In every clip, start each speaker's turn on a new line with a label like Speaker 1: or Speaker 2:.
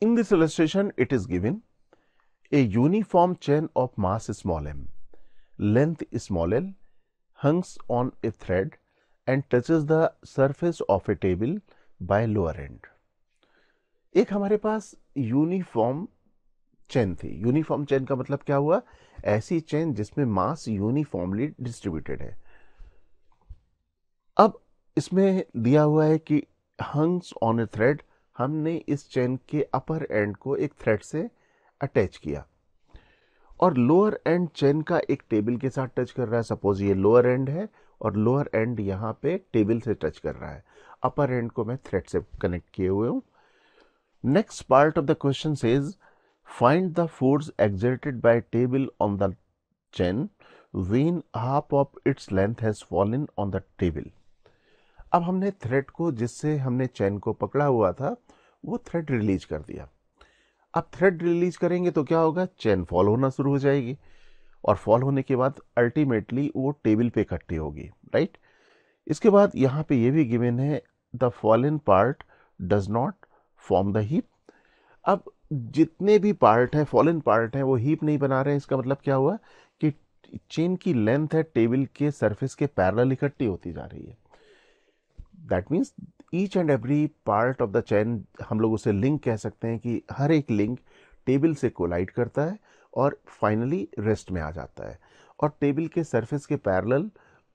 Speaker 1: In this illustration, it is given a uniform chain of mass small m, length small l, hangs on a thread and touches the surface of a table by lower end. एक हमारे पास uniform chain थी. Uniform chain का मतलब क्या हुआ? ऐसी chain जिसमें मास uniformly distributed है. अब इसमें दिया हुआ है कि हंग्स ऑन ए थ्रेड, हमने इस चेन के अपर एंड को एक थ्रेड से अटैच किया और लोअर एंड चेन का एक टेबल के साथ टच कर रहा है. सपोज ये लोअर एंड है और लोअर एंड यहाँ पे टेबल से टच कर रहा है. अपर एंड को मैं थ्रेड से कनेक्ट किए हुए हूँ. Next part of the question says find the force exerted by table on the chain when half of its length has fallen on the table. अब हमने थ्रेड को, जिससे हमने चेन को पकड़ा हुआ था, वो थ्रेड रिलीज कर दिया. अब थ्रेड रिलीज करेंगे तो क्या होगा? चेन फॉल होना शुरू हो जाएगी और फॉल होने के बाद अल्टीमेटली वो टेबल पे इकट्ठी होगी, राइट. इसके बाद यहाँ पे ये भी गिवन है the fallen part does not form the heap. अब जितने भी पार्ट हैं, फॉलन पार्ट हैं, वो हीप नहीं बना रहे हैं. इसका मतलब क्या हुआ कि चेन की लेंथ है टेबल के सरफेस के पैरेलल इकट्ठी होती जा रही है. That means each and every part of the chain, हम लोग उसे लिंक कह सकते हैं कि हर एक लिंक टेबल से कोलाइड करता है और फाइनली रेस्ट में आ जाता है और टेबल के सरफेस के पैरेलल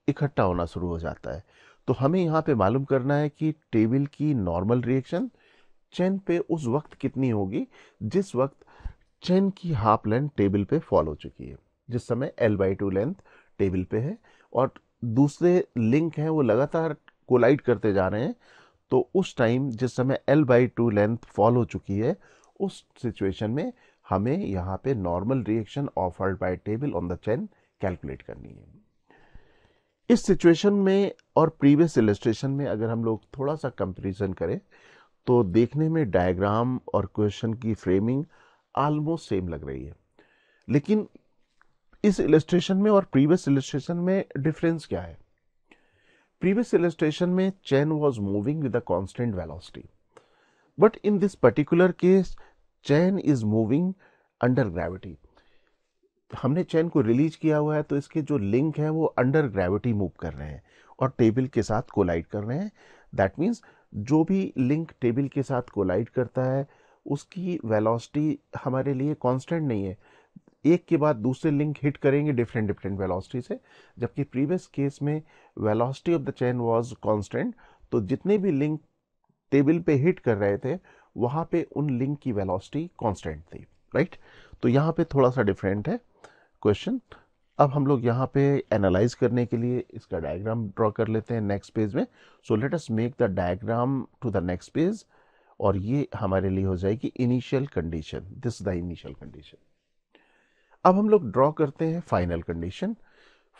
Speaker 1: इकट्ठा होना शुरू हो जाता है. तो हमें यहाँ पे मालूम करना है कि टेबल की नॉर्मल रिएक्शन चेन पे उस वक्त कितनी होगी जिस वक्त चेन की हाफ लेंथ टेबल पे फॉल हो चुकी है, जिस समय L/2 लेंथ टेबल पे है और दूसरे लिंक हैं वो लगातार कोलाइड करते जा रहे हैं. तो उस टाइम जिस समय L/2 लेंथ फॉल हो चुकी है, उस सिचुएशन में हमें यहाँ पे normal reaction offered by table on the chain calculate करनी है. इस सिचुएशन में और प्रीवियस इलस्ट्रेशन में अगर हम लोग थोड़ा सा कंपैरिजन करें तो देखने में डायग्राम और क्वेश्चन की फ्रेमिंग ऑलमोस्ट सेम लग रही है. लेकिन इस इलस्ट्रेशन में और प्रीवियस इलस्ट्रेशन में डिफरेंस क्या है? Previous illustration में chain was moving with a constant velocity, but in this particular case chain is moving under gravity. हमने चेन को रिलीज किया हुआ है तो इसके जो लिंक है वो अंडर ग्रेविटी मूव कर रहे हैं और टेबल के साथ कोलाइड कर रहे हैं. दैट मीन्स जो भी लिंक टेबल के साथ कोलाइड करता है उसकी वेलोसिटी हमारे लिए कांस्टेंट नहीं है. एक के बाद दूसरे लिंक हिट करेंगे डिफरेंट डिफरेंट वेलोसिटी से, जबकि प्रीवियस केस में velocity of the chain was constant. तो जितने भी लिंक टेबल पे हिट कर रहे थे वहां पे उन लिंक की वेलोसिटी कांस्टेंट थी, राइट. तो यहाँ पे थोड़ा सा डिफरेंट है क्वेश्चन. अब हम लोग यहाँ पे एनालाइज करने के लिए इसका डायग्राम ड्रॉ कर लेते हैं नेक्स्ट पेज में. So let us make the diagram to the next page और ये हमारे लिए हो जाएगी initial condition. This the initial condition. अब हम लोग ड्रॉ करते हैं फाइनल कंडीशन.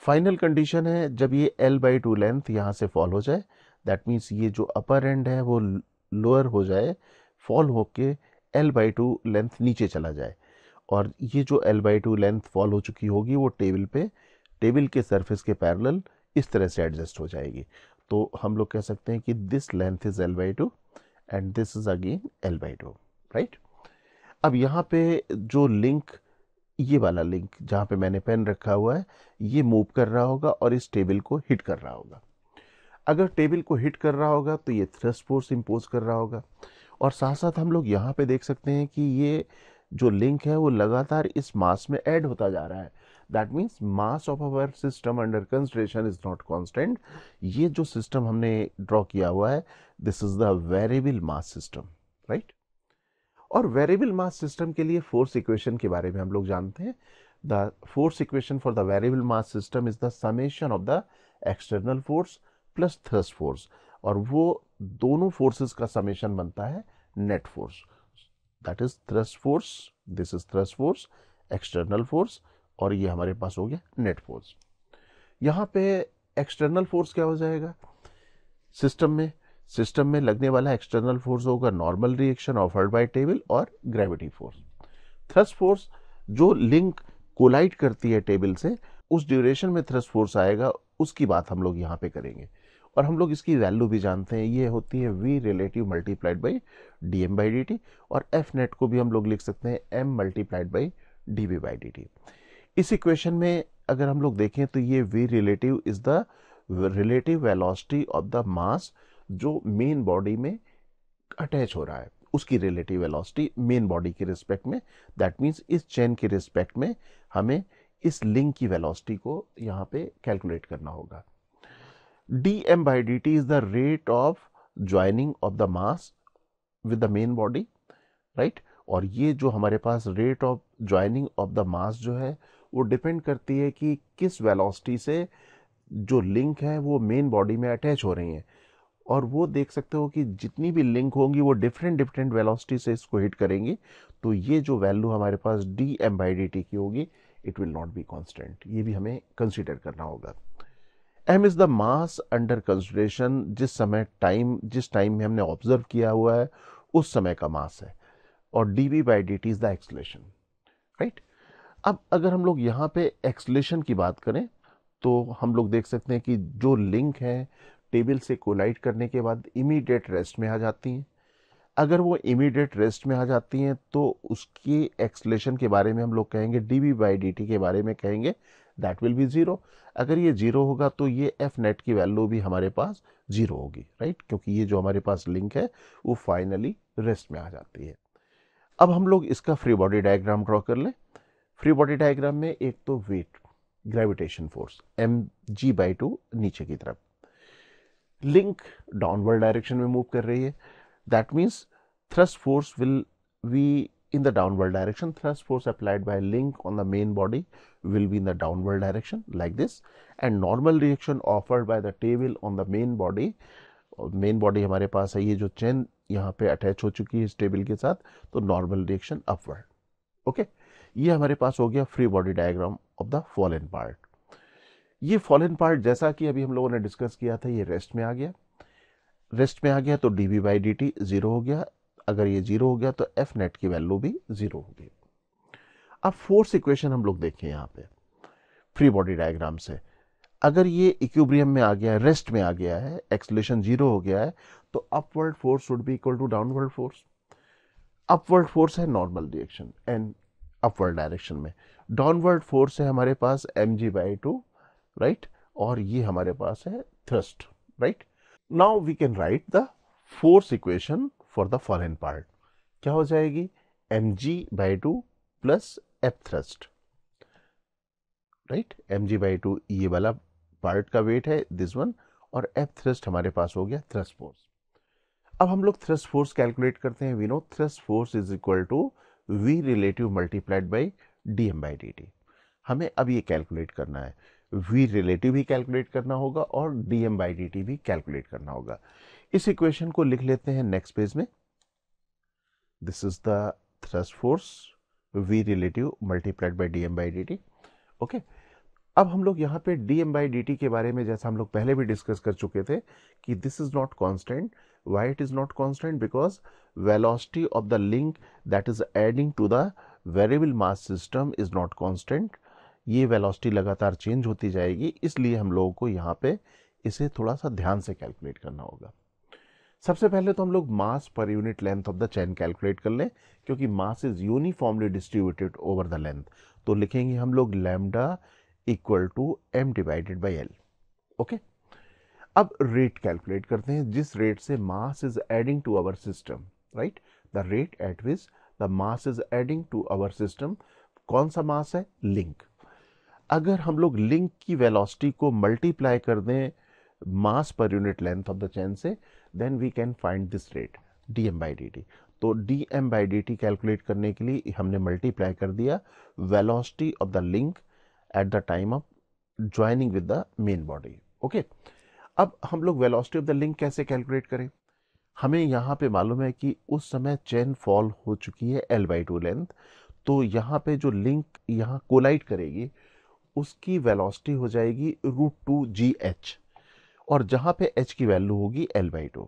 Speaker 1: फाइनल कंडीशन है जब ये L/2 लेंथ यहाँ से फॉल हो जाए, दैट मीन्स ये जो अपर एंड है वो लोअर हो जाए, फॉल होके L/2 लेंथ नीचे चला जाए और ये जो L/2 लेंथ फॉल हो चुकी होगी वो टेबल के सरफेस के पैरेलल इस तरह से एडजस्ट हो जाएगी. तो हम लोग कह सकते हैं कि this length is L/2 and this is again L/2, right. अब यहाँ पे जो लिंक, ये वाला लिंक जहाँ पे मैंने पेन रखा हुआ है, ये मूव कर रहा होगा और इस टेबल को हिट कर रहा होगा. अगर टेबल को हिट कर रहा होगा तो ये थ्रस्ट फोर्स इंपोज कर रहा होगा. और साथ साथ हम लोग यहाँ पे देख सकते हैं कि ये जो लिंक है वो लगातार इस मास में ऐड होता जा रहा है. That means mass of our system under consideration is not constant. ये जो सिस्टम हमने ड्रॉ किया हुआ है, this is the variable mass system, right. और वेरिएबल मास सिस्टम के लिए फोर्स इक्वेशन के बारे में हम लोग जानते हैं. The force equation for the variable mass system is the summation of the external force plus thrust force, और वो दोनों फोर्सेस का समेशन बनता है net force. That is thrust force, this is thrust force, external force, और ये हमारे पास हो गया नेट फोर्स. यहाँ पे एक्सटर्नल फोर्स क्या हो जाएगा? सिस्टम में लगने वाला एक्सटर्नल फोर्स होगा normal reaction offered by table और ग्रेविटी फोर्स. थ्रस्ट फोर्स जो लिंक कोलाइड करती है टेबल से, उस ड्यूरेशन में थ्रस्ट फोर्स आएगा, उसकी बात हम लोग यहाँ पे करेंगे. और हम लोग इसकी वैल्यू भी जानते हैं, ये होती है v relative multiplied by dm by dt, और f नेट को भी हम लोग लिख सकते हैं m multiplied by dv by dt। इस इक्वेशन में अगर हम लोग देखें तो ये v relative is the relative velocity of the mass जो मेन बॉडी में अटैच हो रहा है, उसकी रिलेटिव वेलोसिटी मेन बॉडी के रिस्पेक्ट में। दैट मीन्स इस चेन के रिस्पेक्ट में हमें इस लिंक की वेलोसिटी को यहाँ पे कैलकुलेट करना होगा। dm by dt is the rate of joining of the mass with the main body, right? और ये जो हमारे पास rate of joining of the mass जो है वो डिपेंड करती है कि किस वेलोसिटी से जो लिंक है वो मेन बॉडी में अटैच हो रही हैं, और वो देख सकते हो कि जितनी भी लिंक होंगी वो डिफरेंट डिफरेंट वेलोसिटी से इसको हिट करेंगी। तो ये जो वैल्यू हमारे पास dm by dt की होगी, it will not be constant, ये भी हमें कंसीडर करना होगा। m is the mass under consideration, जिस टाइम में हमने ऑब्जर्व किया हुआ है उस समय का मास है, और dv by dt is the acceleration, right. अब अगर हम लोग यहाँ पे एक्सेलरेशन की बात करें तो हम लोग देख सकते हैं कि जो लिंक है टेबल से कोलाइड करने के बाद इमीडिएट रेस्ट में आ जाती हैं। अगर वो इमीडिएट रेस्ट में आ जाती हैं तो उसकी एक्सेलरेशन के बारे में हम लोग कहेंगे, dv by dt के बारे में कहेंगे, दैट विल बी जीरो। अगर ये जीरो होगा तो ये एफ नेट की वैल्यू भी हमारे पास जीरो होगी, राइट, क्योंकि ये जो हमारे पास लिंक है वो फाइनली रेस्ट में आ जाती है। अब हम लोग इसका फ्री बॉडी डायग्राम ड्रॉ कर लें। फ्री बॉडी डायग्राम में एक तो वेट, ग्रेविटेशन फोर्स mg/2 नीचे की तरफ, लिंक डाउनवर्ड डायरेक्शन में मूव कर रही है। That means thrust force will be in the downward direction. Thrust force applied by link on the main body will be in the downward direction like this, and normal reaction offered by the table on the main body, और main body हमारे पास है, ये जो chain यहाँ पे attach हो चुकी है इस टेबल के साथ, तो नॉर्मल रिएक्शन अपवर्ड। ओके, ये हमारे पास हो गया free body diagram of the fallen part. ये फॉलन पार्ट जैसा कि अभी हम लोगों ने डिस्कस किया था, ये रेस्ट में आ गया। रेस्ट में आ गया तो dv by dt जीरो हो गया। अगर ये जीरो हो गया तो एफ नेट की वैल्यू भी जीरो होगी। अब फोर्स इक्वेशन हम लोग देखें यहाँ पे फ्री बॉडी डायग्राम से, अगर ये इक्विलिब्रियम में आ गया है, रेस्ट में आ गया है, एक्सेलरेशन जीरो हो गया है, तो upward force would be equal to downward force. Upward force है normal reaction and upward direction में, डाउनवर्ड फोर्स है हमारे पास mg/2, राइट, और ये हमारे पास है thrust, right. Now we can write the force equation for the fallen part. क्या हो जाएगी, mg/2 plus F thrust, right. mg/2 ये वाला पार्ट का वेट है, दिस वन, और एफ थ्रस्ट हमारे पास हो गया थ्रस्ट फोर्स। अब हम लोग थ्रस्ट फोर्स कैलकुलेट करते हैं। We know thrust force is equal to v relative multiplied by dm by dt। हमें अब ये कैलकुलेट करना है, v रिलेटिव भी कैलकुलेट करना होगा और dm बाई dt भी कैलकुलेट करना होगा। इस इक्वेशन को लिख लेते हैं नेक्स्ट पेज में। This is the thrust force v relative multiplied by dm by dt। Okay, अब हम लोग यहाँ पे dm बाई dt के बारे में, जैसा हम लोग पहले भी डिस्कस कर चुके थे, कि this is not constant. Why it is not constant? Because velocity of the link that is adding to the variable mass system is not constant. ये वेलोसिटी लगातार चेंज होती जाएगी, इसलिए हम लोगों को यहाँ पे इसे थोड़ा सा ध्यान से कैलकुलेट करना होगा। सबसे पहले तो हम लोग मास पर unit length of the chain calculate कर लें, क्योंकि mass is uniformly distributed over the length. तो लिखेंगे हम लोग lambda equal to m divided by l। Okay, अब रेट कैलकुलेट करते हैं, जिस रेट से mass is adding to our system, right, the rate at which the mass is adding to our system. कौन सा मास है? लिंक। अगर हम लोग लिंक की वेलोसिटी को मल्टीप्लाई कर दें मास पर unit length of the chain से, then we can find this rate dm by dt। तो dm बाई dt कैलकुलेट करने के लिए हमने मल्टीप्लाई कर दिया velocity of the link at the time of joining with the main body. Okay, अब हम लोग वेलोसिटी ऑफ द लिंक कैसे कैलकुलेट करें? हमें यहाँ पे मालूम है कि उस समय चेन फॉल हो चुकी है l/2 लेंथ, तो यहाँ पे जो लिंक यहाँ कोलाइड करेगी उसकी वेलोसिटी हो जाएगी √2gh, और जहाँ पे h की वैल्यू होगी l/2,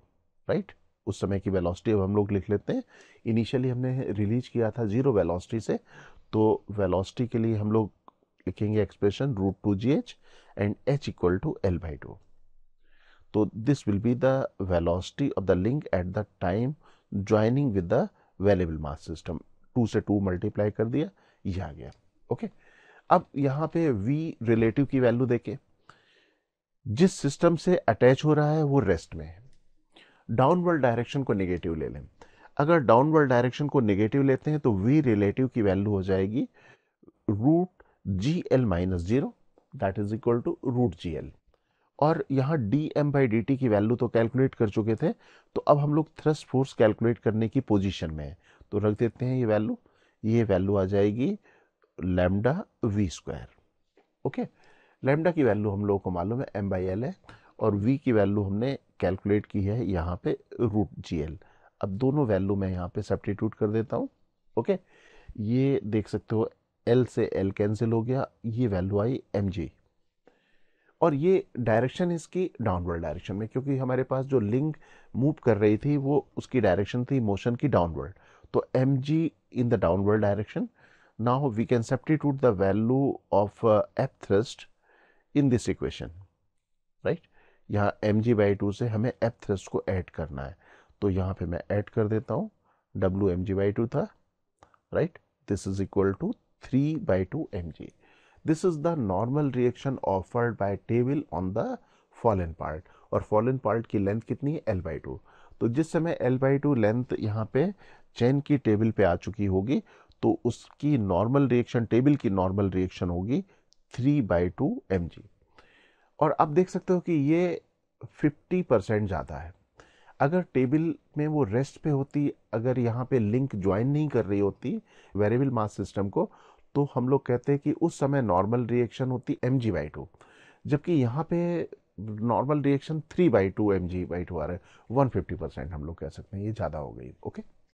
Speaker 1: राइट। उस समय की वेलोसिटी अब हम लोग लिख लेते हैं। इनिशियली हमने रिलीज किया था जीरो वेलोसिटी से, तो वेलोसिटी के लिए हम लोग लिखेंगे expression √2gh and h equal to l/2। तो this will be the velocity of the link at the time joining with the variable mass system. 2 से 2 मल्टीप्लाई कर दिया, ये आ गया। ओके, अब यहाँ पे v रिलेटिव की वैल्यू देके, जिस सिस्टम से अटैच हो रहा है वो रेस्ट में है, डाउनवर्ड डायरेक्शन को नेगेटिव ले लें। अगर डाउनवर्ड डायरेक्शन को नेगेटिव लेते हैं तो v रिलेटिव की वैल्यू हो जाएगी root g l minus zero, that is equal to root g l. और यहाँ d m by d t की वैल्यू तो कैलकुलेट कर चुके थे, तो अब हम लोग थ्रस्ट फोर्स कैलकुलेट करने की पोजीशन में है, तो रख देते हैं ये वैल्यू आ जाएगी lambda v square. Okay, lambda की वैल्यू हम लोगों को मालूम है एम बाई एल है, और वी की वैल्यू हमने कैलकुलेट की है यहाँ पे रूट जी एल। अब दोनों वैल्यू मैं यहाँ पे सब्स्टिट्यूट कर देता हूँ। ओके, ये देख सकते हो एल से एल कैंसिल हो गया, ये वैल्यू आई एम जी, और ये डायरेक्शन इसकी डाउनवर्ड डायरेक्शन में, क्योंकि हमारे पास जो लिंक मूव कर रही थी वो उसकी डायरेक्शन थी मोशन की डाउनवर्ड, तो m g in the downward direction. Now we can substitute the value of f thrust in this equation, right. यहाँ एम जी बाई टू से हमें एफ थ्रस्ट को ऐड करना है, तो यहाँ पे मैं ऐड कर देता हूँ, W M ji by two था, right, this is equal to 3 by 2 mg. This is the normal reaction offered by table on the fallen part, और fallen part की लेंथ कितनी है L by 2। तो जिस समय L by 2 लेंथ यहाँ पे चेन की टेबल पे आ चुकी होगी, तो उसकी नॉर्मल रिएक्शन, टेबल की नॉर्मल रिएक्शन होगी 3 by 2 mg। और अब देख सकते हो कि ये 50% ज़्यादा है। अगर टेबल में वो रेस्ट पे होती, अगर यहाँ पे लिंक ज्वाइन नहीं कर रही होती वेरिएबल मास सिस्टम को, तो हम लोग कहते हैं कि उस समय नॉर्मल रिएक्शन होती एम जी बाई टू, जबकि यहाँ पे नॉर्मल रिएक्शन 3 by 2 mg/2 आ रहा है, 150% हम लोग कह सकते हैं, ये ज़्यादा हो गई। ओके।